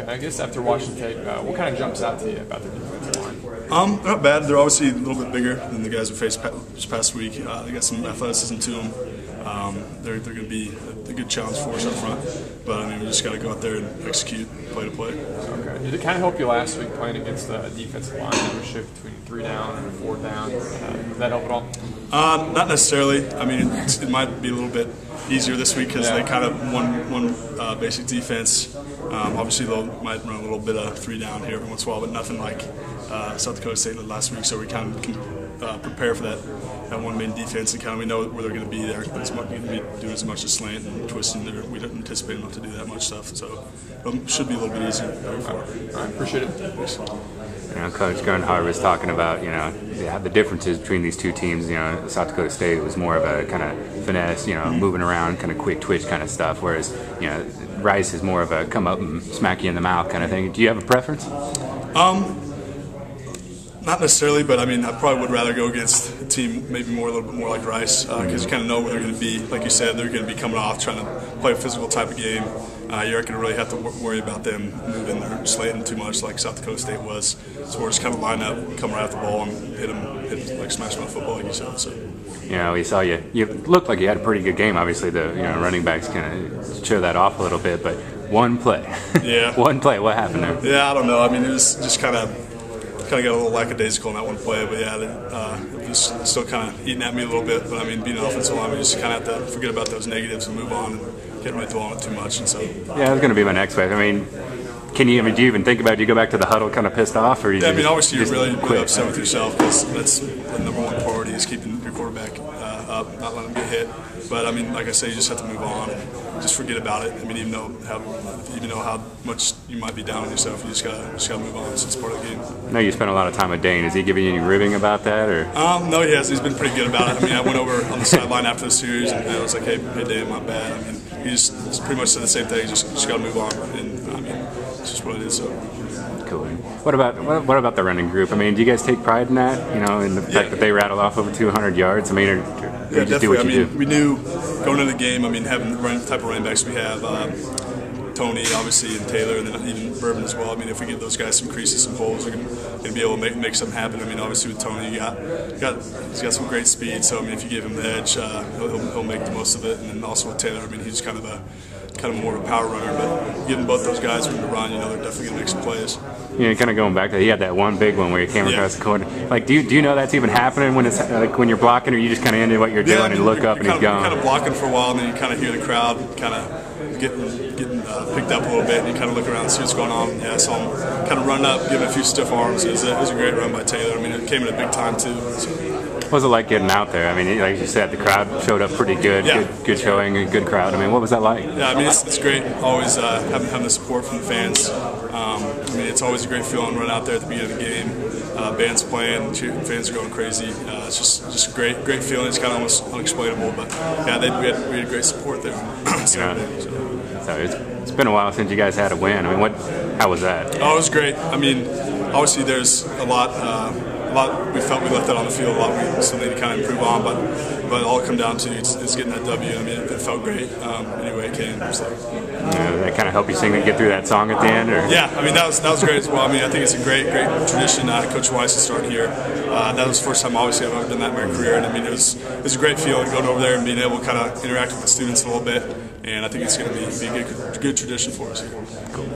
Okay, I guess after watching tape, what kind of jumps out to you about their defensive line? They're not bad. They're obviously a little bit bigger than the guys we faced this past week. They got some athleticism to them. They're going to be a good challenge for us up front. But, I mean, we just got to go out there and execute play to play. Okay. Did it kind of help you last week playing against the defensive line that was shift between 3 down and 4 down? Did that help at all? Not necessarily. I mean, it might be a little bit easier this week because they kind of one basic defense. Obviously, they might run a little bit of 3 down here every once in a while, but nothing like South Dakota State did last week. So we kind of can prepare for that one main defense, and kind of we know where they're going to be there. But it's not going to be doing as much as slant and twisting. We don't anticipate them not to do that much stuff. So it should be a little bit easier going forward. All right, appreciate it. Thanks. Coach Gernhardt was talking about, the differences between these two teams. South Dakota State was more of a kind of finesse, moving around, kind of quick twitch kind of stuff, whereas, Rice is more of a come up and smack you in the mouth kind of thing. Do you have a preference? Not necessarily, but I mean, I probably would rather go against a team maybe a little bit more like Rice because you kind of know where they're going to be. Like you said, they're going to be coming off trying to play a physical type of game. You're not going to really have to worry about them moving or slanting too much like South Dakota State was. So we're just kind of line up, come right at the ball, and hit them like smash them on football, like you said. So. We saw you. You looked like you had a pretty good game. Obviously, the running backs kind of show that off a little bit, but one play. Yeah. One play. What happened there? Yeah, I don't know. I mean, it was just kind of got a little lackadaisical in that one play, but yeah, it was still kind of eating at me a little bit. But I mean, being an offensive lineman, you just kind of have to forget about those negatives and move on and can't really dwell on it too much. And so, yeah, that was going to be my next question. I mean, do you even think about it? Do you go back to the huddle kind of pissed off, or I mean, obviously you're really upset with yourself because that's the number one priority is keeping your quarterback up, not letting him get hit. But I mean, like I say, you just have to move on. Just forget about it. I mean, even know how much you might be down on yourself, you just gotta move on. It's part of the game. I know you spent a lot of time with Dane. Is he giving you any ribbing about that, or? No, he has. He's been pretty good about it. I mean, I went over on the sideline after the series, and I was like, "Hey, Dane, my bad." I mean, he just pretty much said the same thing. Just gotta move on, and I mean, it's just what it is. So. Cool. What about the running group? I mean, do you guys take pride in that? In the fact that they rattled off over 200 yards. I mean, or you just do what you do? We knew going into the game. I mean, having the type of running backs we have, Tony obviously and Taylor, and then even Bourbon as well. I mean, if we give those guys some creases, some holes, we're going to be able to make something happen. I mean, obviously with Tony, he's got some great speed. So I mean, if you give him the edge, he'll make the most of it. And then also with Taylor, I mean, he's kind of more of a power runner, but giving both those guys room to run, they're definitely going to make some plays. Kind of going back to he had that one big one where he came across the corner. Like, do you know that's even happening when it's like when you're blocking, or you just kind of into what you're doing and look up and he's gone? You're kind of blocking for a while, and then you kind of hear the crowd kind of getting picked up a little bit, and you kind of look around and see what's going on. Yeah, I saw him kind of run up, giving a few stiff arms. It was a great run by Taylor. I mean, it came in a big time too. So. What was it like getting out there? I mean, like you said, the crowd showed up pretty good. Yeah. Good showing, a good crowd. I mean, what was that like? Yeah, I mean, it's great. Always having the support from the fans. I mean, it's always a great feeling running out there at the beginning of the game. Band's playing, fans are going crazy. It's just a great feeling. It's kind of almost unexplainable, but yeah, we had great support there. So it's been a while since you guys had a win. I mean, how was that? Oh, it was great. I mean, obviously there's a lot we felt we left that on the field, a lot we still need to kind of improve on, but all it come down to is getting that W. I mean, it felt great anyway it came. So. That kind of help you get through that song at the end, or? Yeah, I mean that was great as well. I mean, I think it's a great tradition. Coach Weiss to start here. That was the first time obviously I've ever done that in my career, and I mean it was a great feeling going over there and being able to kind of interact with the students a little bit, and I think it's going to be a good tradition for us here. Cool.